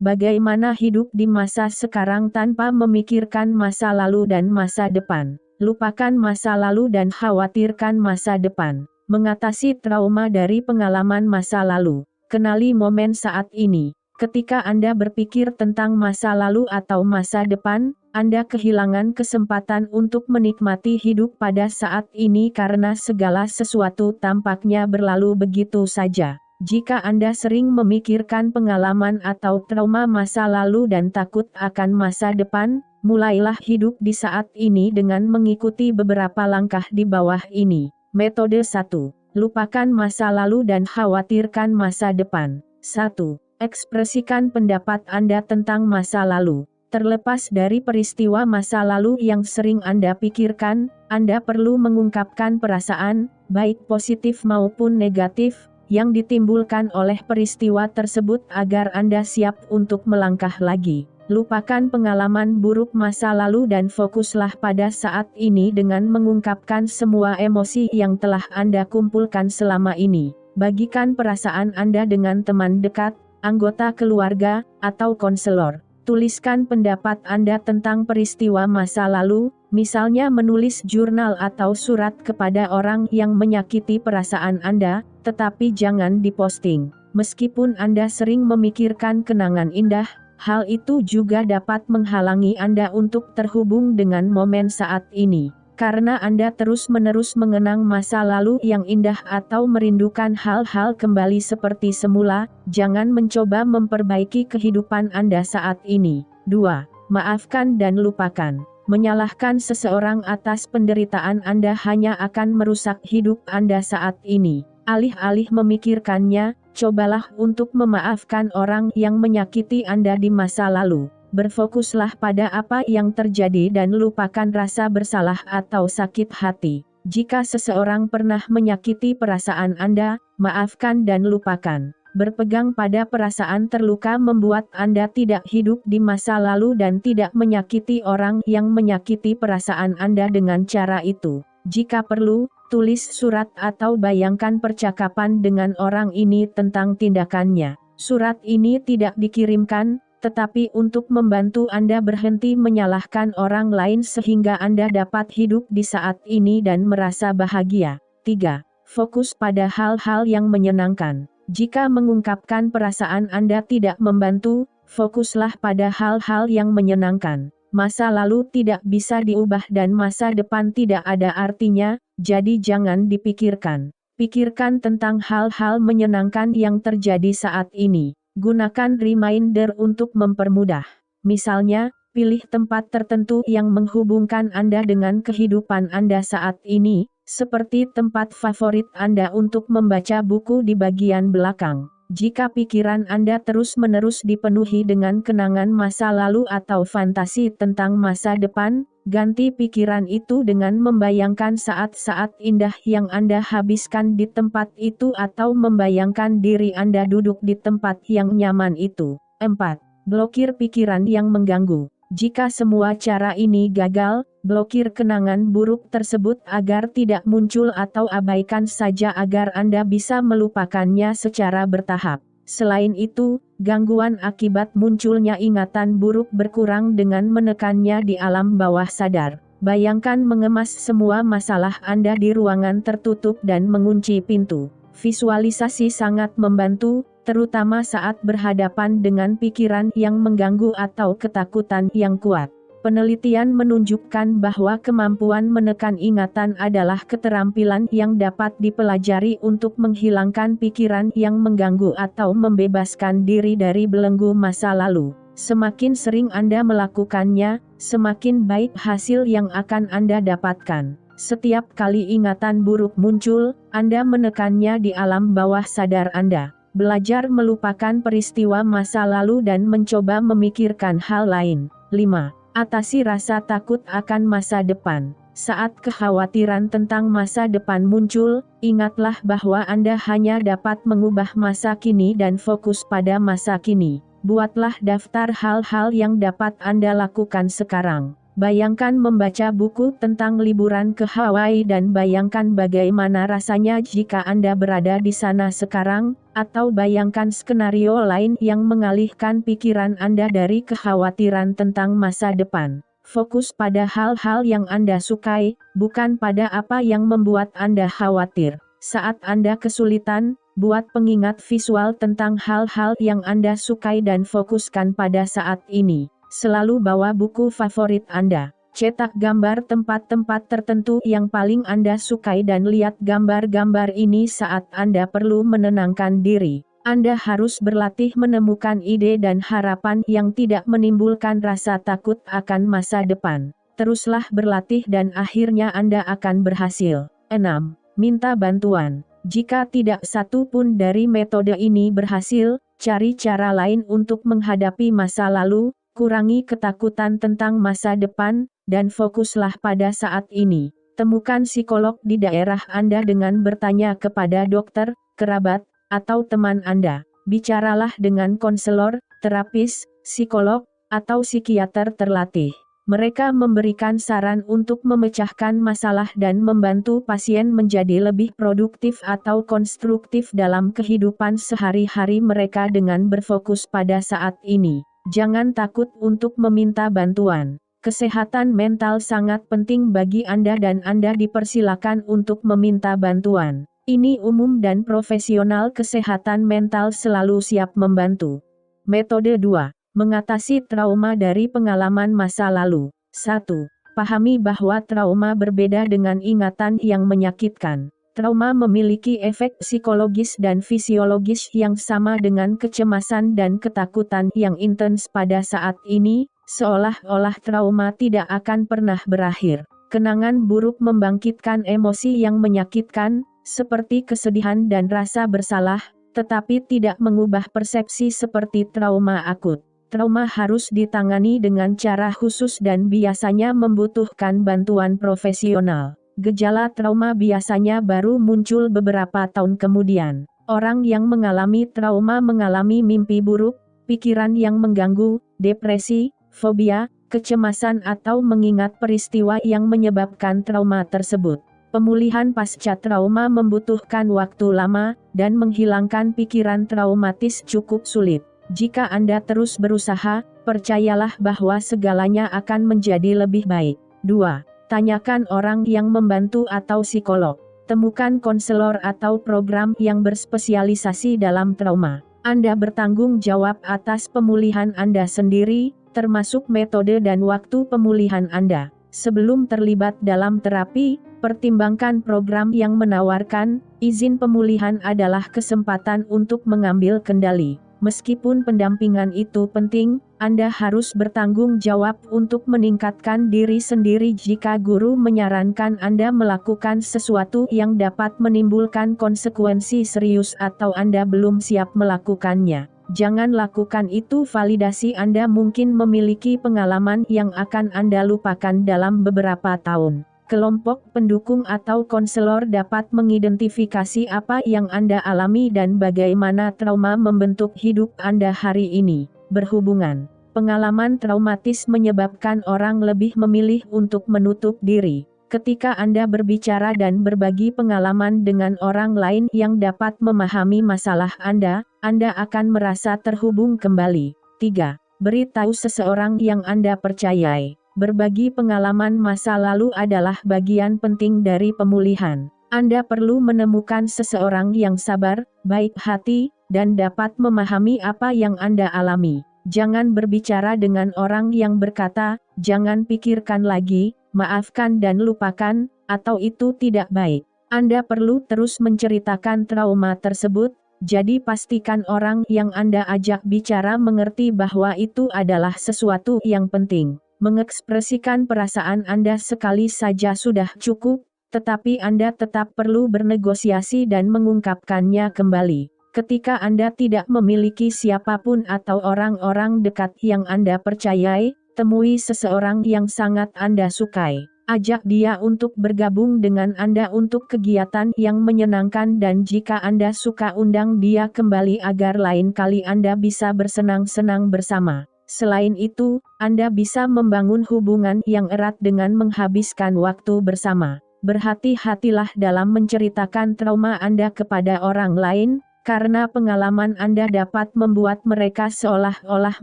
Bagaimana hidup di masa sekarang tanpa memikirkan masa lalu dan masa depan. Lupakan masa lalu dan khawatirkan masa depan. Mengatasi trauma dari pengalaman masa lalu. Kenali momen saat ini. Ketika Anda berpikir tentang masa lalu atau masa depan, Anda kehilangan kesempatan untuk menikmati hidup pada saat ini karena segala sesuatu tampaknya berlalu begitu saja. Jika Anda sering memikirkan pengalaman atau trauma masa lalu dan takut akan masa depan, mulailah hidup di saat ini dengan mengikuti beberapa langkah di bawah ini. Metode 1. Lupakan masa lalu dan khawatirkan masa depan. 1. Ekspresikan pendapat Anda tentang masa lalu. Terlepas dari peristiwa masa lalu yang sering Anda pikirkan, Anda perlu mengungkapkan perasaan, baik positif maupun negatif, yang ditimbulkan oleh peristiwa tersebut agar Anda siap untuk melangkah lagi. Lupakan pengalaman buruk masa lalu dan fokuslah pada saat ini dengan mengungkapkan semua emosi yang telah Anda kumpulkan selama ini. Bagikan perasaan Anda dengan teman dekat, anggota keluarga, atau konselor. Tuliskan pendapat Anda tentang peristiwa masa lalu, misalnya menulis jurnal atau surat kepada orang yang menyakiti perasaan Anda, tetapi jangan diposting. Meskipun Anda sering memikirkan kenangan indah, hal itu juga dapat menghalangi Anda untuk terhubung dengan momen saat ini. Karena Anda terus-menerus mengenang masa lalu yang indah atau merindukan hal-hal kembali seperti semula, jangan mencoba memperbaiki kehidupan Anda saat ini. 2. Maafkan dan lupakan. Menyalahkan seseorang atas penderitaan Anda hanya akan merusak hidup Anda saat ini. Alih-alih memikirkannya, cobalah untuk memaafkan orang yang menyakiti Anda di masa lalu. Berfokuslah pada apa yang terjadi dan lupakan rasa bersalah atau sakit hati. Jika seseorang pernah menyakiti perasaan Anda, maafkan dan lupakan. Berpegang pada perasaan terluka membuat Anda tidak hidup di masa lalu dan tidak menyakiti orang yang menyakiti perasaan Anda dengan cara itu. Jika perlu, tulis surat atau bayangkan percakapan dengan orang ini tentang tindakannya. Surat ini tidak dikirimkan, tetapi untuk membantu Anda berhenti menyalahkan orang lain sehingga Anda dapat hidup di saat ini dan merasa bahagia. 3. Fokus pada hal-hal yang menyenangkan. Jika mengungkapkan perasaan Anda tidak membantu, fokuslah pada hal-hal yang menyenangkan. Masa lalu tidak bisa diubah dan masa depan tidak ada artinya, jadi jangan dipikirkan. Pikirkan tentang hal-hal menyenangkan yang terjadi saat ini. Gunakan reminder untuk mempermudah. Misalnya, pilih tempat tertentu yang menghubungkan Anda dengan kehidupan Anda saat ini, seperti tempat favorit Anda untuk membaca buku di bagian belakang. Jika pikiran Anda terus-menerus dipenuhi dengan kenangan masa lalu atau fantasi tentang masa depan, ganti pikiran itu dengan membayangkan saat-saat indah yang Anda habiskan di tempat itu atau membayangkan diri Anda duduk di tempat yang nyaman itu. 4. Blokir pikiran yang mengganggu. Jika semua cara ini gagal, blokir kenangan buruk tersebut agar tidak muncul atau abaikan saja agar Anda bisa melupakannya secara bertahap. Selain itu, gangguan akibat munculnya ingatan buruk berkurang dengan menekannya di alam bawah sadar. Bayangkan mengemas semua masalah Anda di ruangan tertutup dan mengunci pintu. Visualisasi sangat membantu, terutama saat berhadapan dengan pikiran yang mengganggu atau ketakutan yang kuat. Penelitian menunjukkan bahwa kemampuan menekan ingatan adalah keterampilan yang dapat dipelajari untuk menghilangkan pikiran yang mengganggu atau membebaskan diri dari belenggu masa lalu. Semakin sering Anda melakukannya, semakin baik hasil yang akan Anda dapatkan. Setiap kali ingatan buruk muncul, Anda menekannya di alam bawah sadar Anda. Belajar melupakan peristiwa masa lalu dan mencoba memikirkan hal lain. 5. Atasi rasa takut akan masa depan. Saat kekhawatiran tentang masa depan muncul, ingatlah bahwa Anda hanya dapat mengubah masa kini dan fokus pada masa kini. Buatlah daftar hal-hal yang dapat Anda lakukan sekarang. Bayangkan membaca buku tentang liburan ke Hawaii dan bayangkan bagaimana rasanya jika Anda berada di sana sekarang, atau bayangkan skenario lain yang mengalihkan pikiran Anda dari kekhawatiran tentang masa depan. Fokus pada hal-hal yang Anda sukai, bukan pada apa yang membuat Anda khawatir. Saat Anda kesulitan, buat pengingat visual tentang hal-hal yang Anda sukai dan fokuskan pada saat ini. Selalu bawa buku favorit Anda. Cetak gambar tempat-tempat tertentu yang paling Anda sukai dan lihat gambar-gambar ini saat Anda perlu menenangkan diri. Anda harus berlatih menemukan ide dan harapan yang tidak menimbulkan rasa takut akan masa depan. Teruslah berlatih dan akhirnya Anda akan berhasil. 6. Minta bantuan. Jika tidak satu pun dari metode ini berhasil, cari cara lain untuk menghadapi masa lalu. Kurangi ketakutan tentang masa depan, dan fokuslah pada saat ini. Temukan psikolog di daerah Anda dengan bertanya kepada dokter, kerabat, atau teman Anda. Bicaralah dengan konselor, terapis, psikolog, atau psikiater terlatih. Mereka memberikan saran untuk memecahkan masalah dan membantu pasien menjadi lebih produktif atau konstruktif dalam kehidupan sehari-hari mereka dengan berfokus pada saat ini. Jangan takut untuk meminta bantuan. Kesehatan mental sangat penting bagi Anda dan Anda dipersilakan untuk meminta bantuan. Ini umum dan profesional kesehatan mental selalu siap membantu. Metode 2. Mengatasi trauma dari pengalaman masa lalu. 1. Pahami bahwa trauma berbeda dengan ingatan yang menyakitkan. Trauma memiliki efek psikologis dan fisiologis yang sama dengan kecemasan dan ketakutan yang intens pada saat ini, seolah-olah trauma tidak akan pernah berakhir. Kenangan buruk membangkitkan emosi yang menyakitkan, seperti kesedihan dan rasa bersalah, tetapi tidak mengubah persepsi seperti trauma akut. Trauma harus ditangani dengan cara khusus dan biasanya membutuhkan bantuan profesional. Gejala trauma biasanya baru muncul beberapa tahun kemudian. Orang yang mengalami trauma mengalami mimpi buruk, pikiran yang mengganggu, depresi, fobia, kecemasan atau mengingat peristiwa yang menyebabkan trauma tersebut. Pemulihan pasca trauma membutuhkan waktu lama, dan menghilangkan pikiran traumatis cukup sulit. Jika Anda terus berusaha, percayalah bahwa segalanya akan menjadi lebih baik. 2. Tanyakan orang yang membantu atau psikolog. Temukan konselor atau program yang berspesialisasi dalam trauma. Anda bertanggung jawab atas pemulihan Anda sendiri, termasuk metode dan waktu pemulihan Anda. Sebelum terlibat dalam terapi, pertimbangkan program yang menawarkan izin pemulihan adalah kesempatan untuk mengambil kendali. Meskipun pendampingan itu penting, Anda harus bertanggung jawab untuk meningkatkan diri sendiri jika guru menyarankan Anda melakukan sesuatu yang dapat menimbulkan konsekuensi serius atau Anda belum siap melakukannya. Jangan lakukan itu. Validasi Anda mungkin memiliki pengalaman yang akan Anda lupakan dalam beberapa tahun. Kelompok pendukung atau konselor dapat mengidentifikasi apa yang Anda alami dan bagaimana trauma membentuk hidup Anda hari ini. Berhubungan, pengalaman traumatis menyebabkan orang lebih memilih untuk menutup diri. Ketika Anda berbicara dan berbagi pengalaman dengan orang lain yang dapat memahami masalah Anda akan merasa terhubung kembali. 3. Beritahu seseorang yang Anda percayai. Berbagi pengalaman masa lalu adalah bagian penting dari pemulihan. Anda perlu menemukan seseorang yang sabar, baik hati, dan dapat memahami apa yang Anda alami. Jangan berbicara dengan orang yang berkata, "Jangan pikirkan lagi, maafkan dan lupakan," atau "itu tidak baik." Anda perlu terus menceritakan trauma tersebut, jadi pastikan orang yang Anda ajak bicara mengerti bahwa itu adalah sesuatu yang penting. Mengekspresikan perasaan Anda sekali saja sudah cukup, tetapi Anda tetap perlu bernegosiasi dan mengungkapkannya kembali. Ketika Anda tidak memiliki siapapun atau orang-orang dekat yang Anda percayai, temui seseorang yang sangat Anda sukai. Ajak dia untuk bergabung dengan Anda untuk kegiatan yang menyenangkan dan jika Anda suka undang dia kembali agar lain kali Anda bisa bersenang-senang bersama. Selain itu, Anda bisa membangun hubungan yang erat dengan menghabiskan waktu bersama. Berhati-hatilah dalam menceritakan trauma Anda kepada orang lain, karena pengalaman Anda dapat membuat mereka seolah-olah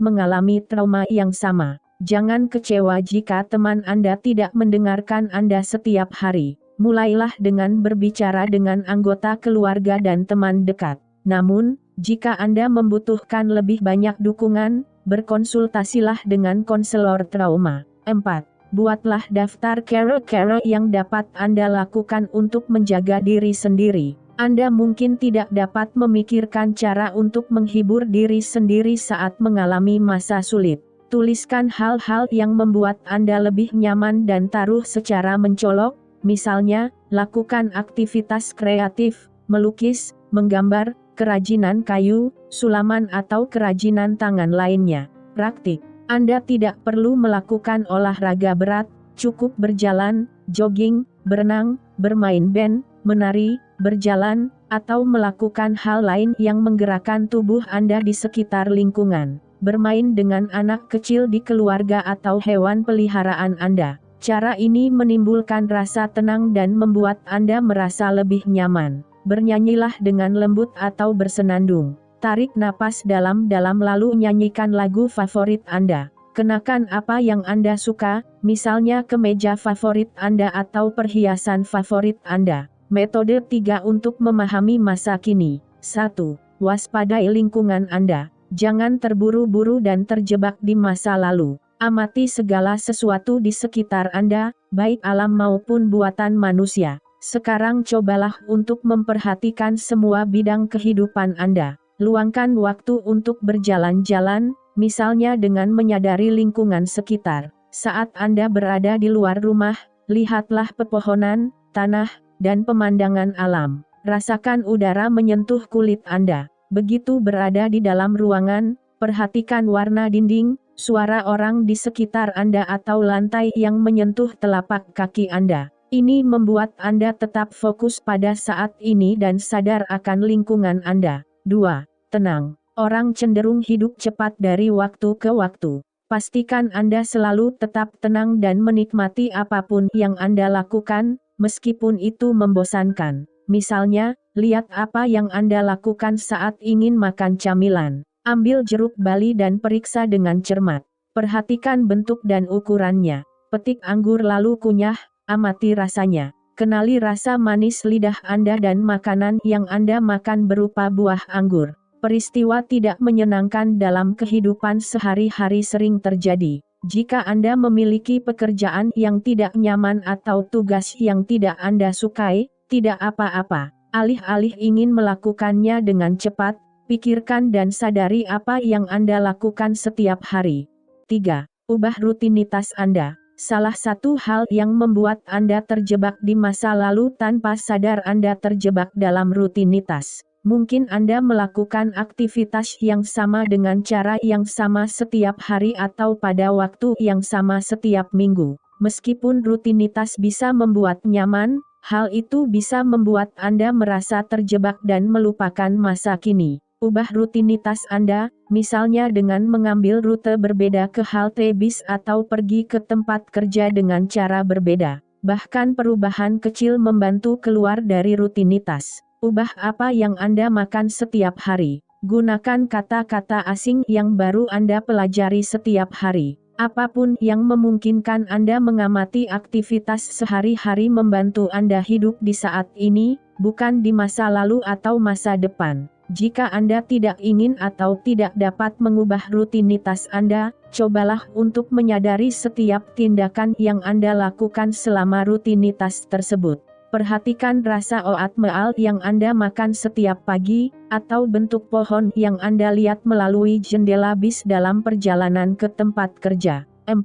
mengalami trauma yang sama. Jangan kecewa jika teman Anda tidak mendengarkan Anda setiap hari. Mulailah dengan berbicara dengan anggota keluarga dan teman dekat. Namun, jika Anda membutuhkan lebih banyak dukungan, berkonsultasilah dengan konselor trauma. 4. Buatlah daftar cara-cara yang dapat Anda lakukan untuk menjaga diri sendiri. Anda mungkin tidak dapat memikirkan cara untuk menghibur diri sendiri saat mengalami masa sulit. Tuliskan hal-hal yang membuat Anda lebih nyaman dan taruh secara mencolok, misalnya, lakukan aktivitas kreatif, melukis, menggambar, kerajinan kayu, sulaman atau kerajinan tangan lainnya. Praktik. Anda tidak perlu melakukan olahraga berat, cukup berjalan, jogging, berenang, bermain band, menari, berjalan, atau melakukan hal lain yang menggerakkan tubuh Anda di sekitar lingkungan. Bermain dengan anak kecil di keluarga atau hewan peliharaan Anda. Cara ini menimbulkan rasa tenang dan membuat Anda merasa lebih nyaman. Bernyanyilah dengan lembut atau bersenandung. Tarik napas dalam-dalam lalu nyanyikan lagu favorit Anda. Kenakan apa yang Anda suka, misalnya kemeja favorit Anda atau perhiasan favorit Anda. Metode 3 untuk memahami masa kini. 1. Waspadai lingkungan Anda. Jangan terburu-buru dan terjebak di masa lalu. Amati segala sesuatu di sekitar Anda, baik alam maupun buatan manusia. Sekarang cobalah untuk memperhatikan semua bidang kehidupan Anda. Luangkan waktu untuk berjalan-jalan, misalnya dengan menyadari lingkungan sekitar. Saat Anda berada di luar rumah, lihatlah pepohonan, tanah, dan pemandangan alam. Rasakan udara menyentuh kulit Anda. Begitu berada di dalam ruangan, perhatikan warna dinding, suara orang di sekitar Anda atau lantai yang menyentuh telapak kaki Anda. Ini membuat Anda tetap fokus pada saat ini dan sadar akan lingkungan Anda. 2. Tenang. Orang cenderung hidup cepat dari waktu ke waktu. Pastikan Anda selalu tetap tenang dan menikmati apapun yang Anda lakukan, meskipun itu membosankan. Misalnya, lihat apa yang Anda lakukan saat ingin makan camilan. Ambil jeruk bali dan periksa dengan cermat. Perhatikan bentuk dan ukurannya. Petik anggur lalu kunyah, amati rasanya. Kenali rasa manis lidah Anda dan makanan yang Anda makan berupa buah anggur. Peristiwa tidak menyenangkan dalam kehidupan sehari-hari sering terjadi. Jika Anda memiliki pekerjaan yang tidak nyaman atau tugas yang tidak Anda sukai, tidak apa-apa. Alih-alih ingin melakukannya dengan cepat, pikirkan dan sadari apa yang Anda lakukan setiap hari. 3. Ubah rutinitas Anda. Salah satu hal yang membuat Anda terjebak di masa lalu tanpa sadar Anda terjebak dalam rutinitas. Mungkin Anda melakukan aktivitas yang sama dengan cara yang sama setiap hari atau pada waktu yang sama setiap minggu. Meskipun rutinitas bisa membuat nyaman, hal itu bisa membuat Anda merasa terjebak dan melupakan masa kini. Ubah rutinitas Anda, misalnya dengan mengambil rute berbeda ke halte bis atau pergi ke tempat kerja dengan cara berbeda. Bahkan perubahan kecil membantu keluar dari rutinitas. Ubah apa yang Anda makan setiap hari. Gunakan kata-kata asing yang baru Anda pelajari setiap hari. Apapun yang memungkinkan Anda mengamati aktivitas sehari-hari membantu Anda hidup di saat ini, bukan di masa lalu atau masa depan. Jika Anda tidak ingin atau tidak dapat mengubah rutinitas Anda, cobalah untuk menyadari setiap tindakan yang Anda lakukan selama rutinitas tersebut. Perhatikan rasa oatmeal yang Anda makan setiap pagi, atau bentuk pohon yang Anda lihat melalui jendela bis dalam perjalanan ke tempat kerja. 4.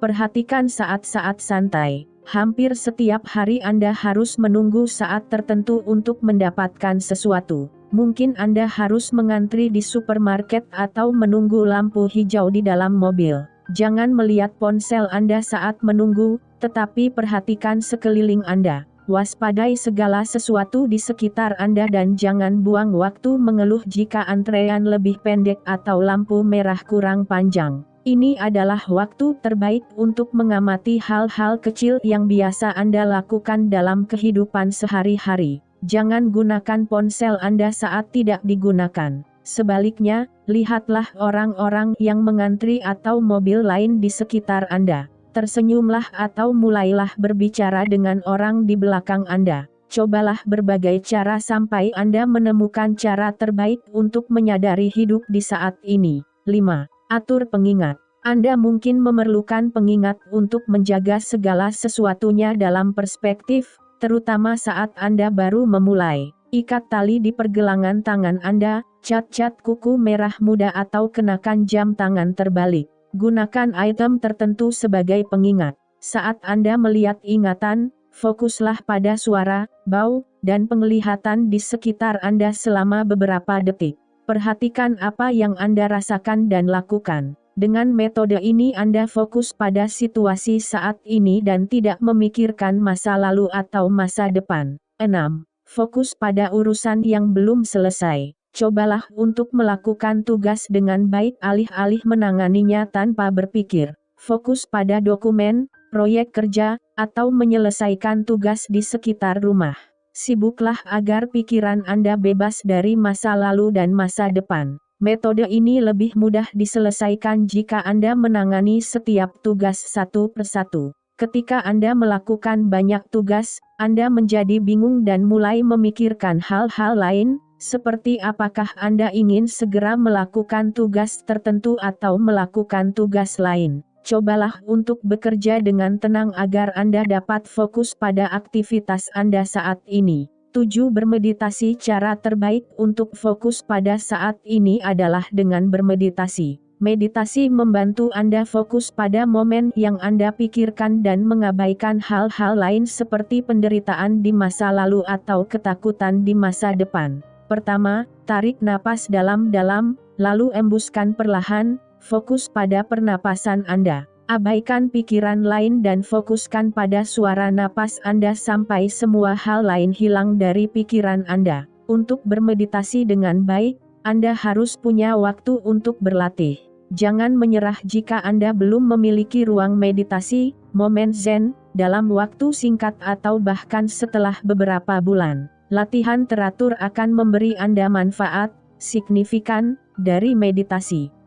Perhatikan saat-saat santai. Hampir setiap hari Anda harus menunggu saat tertentu untuk mendapatkan sesuatu. Mungkin Anda harus mengantri di supermarket atau menunggu lampu hijau di dalam mobil. Jangan melihat ponsel Anda saat menunggu, tetapi perhatikan sekeliling Anda. Waspadai segala sesuatu di sekitar Anda dan jangan buang waktu mengeluh jika antrean lebih pendek atau lampu merah kurang panjang. Ini adalah waktu terbaik untuk mengamati hal-hal kecil yang biasa Anda lakukan dalam kehidupan sehari-hari. Jangan gunakan ponsel Anda saat tidak digunakan. Sebaliknya, lihatlah orang-orang yang mengantri atau mobil lain di sekitar Anda. Tersenyumlah atau mulailah berbicara dengan orang di belakang Anda. Cobalah berbagai cara sampai Anda menemukan cara terbaik untuk menyadari hidup di saat ini. 5. Atur pengingat. Anda mungkin memerlukan pengingat untuk menjaga segala sesuatunya dalam perspektif, terutama saat Anda baru memulai. Ikat tali di pergelangan tangan Anda, cat-cat kuku merah muda atau kenakan jam tangan terbalik. Gunakan item tertentu sebagai pengingat. Saat Anda melihat ingatan, fokuslah pada suara, bau, dan penglihatan di sekitar Anda selama beberapa detik. Perhatikan apa yang Anda rasakan dan lakukan. Dengan metode ini Anda fokus pada situasi saat ini dan tidak memikirkan masa lalu atau masa depan. 6. Fokus pada urusan yang belum selesai. Cobalah untuk melakukan tugas dengan baik alih-alih menanganinya tanpa berpikir. Fokus pada dokumen, proyek kerja, atau menyelesaikan tugas di sekitar rumah. Sibuklah agar pikiran Anda bebas dari masa lalu dan masa depan. Metode ini lebih mudah diselesaikan jika Anda menangani setiap tugas satu persatu. Ketika Anda melakukan banyak tugas, Anda menjadi bingung dan mulai memikirkan hal-hal lain, seperti apakah Anda ingin segera melakukan tugas tertentu atau melakukan tugas lain. Cobalah untuk bekerja dengan tenang agar Anda dapat fokus pada aktivitas Anda saat ini. 7. Bermeditasi. Cara terbaik untuk fokus pada saat ini adalah dengan bermeditasi. Meditasi membantu Anda fokus pada momen yang Anda pikirkan dan mengabaikan hal-hal lain seperti penderitaan di masa lalu atau ketakutan di masa depan. Pertama, tarik napas dalam-dalam, lalu embuskan perlahan. Fokus pada pernapasan Anda. Abaikan pikiran lain dan fokuskan pada suara napas Anda sampai semua hal lain hilang dari pikiran Anda. Untuk bermeditasi dengan baik, Anda harus punya waktu untuk berlatih. Jangan menyerah jika Anda belum memiliki ruang meditasi, momen zen, dalam waktu singkat atau bahkan setelah beberapa bulan. Latihan teratur akan memberi Anda manfaat signifikan dari meditasi.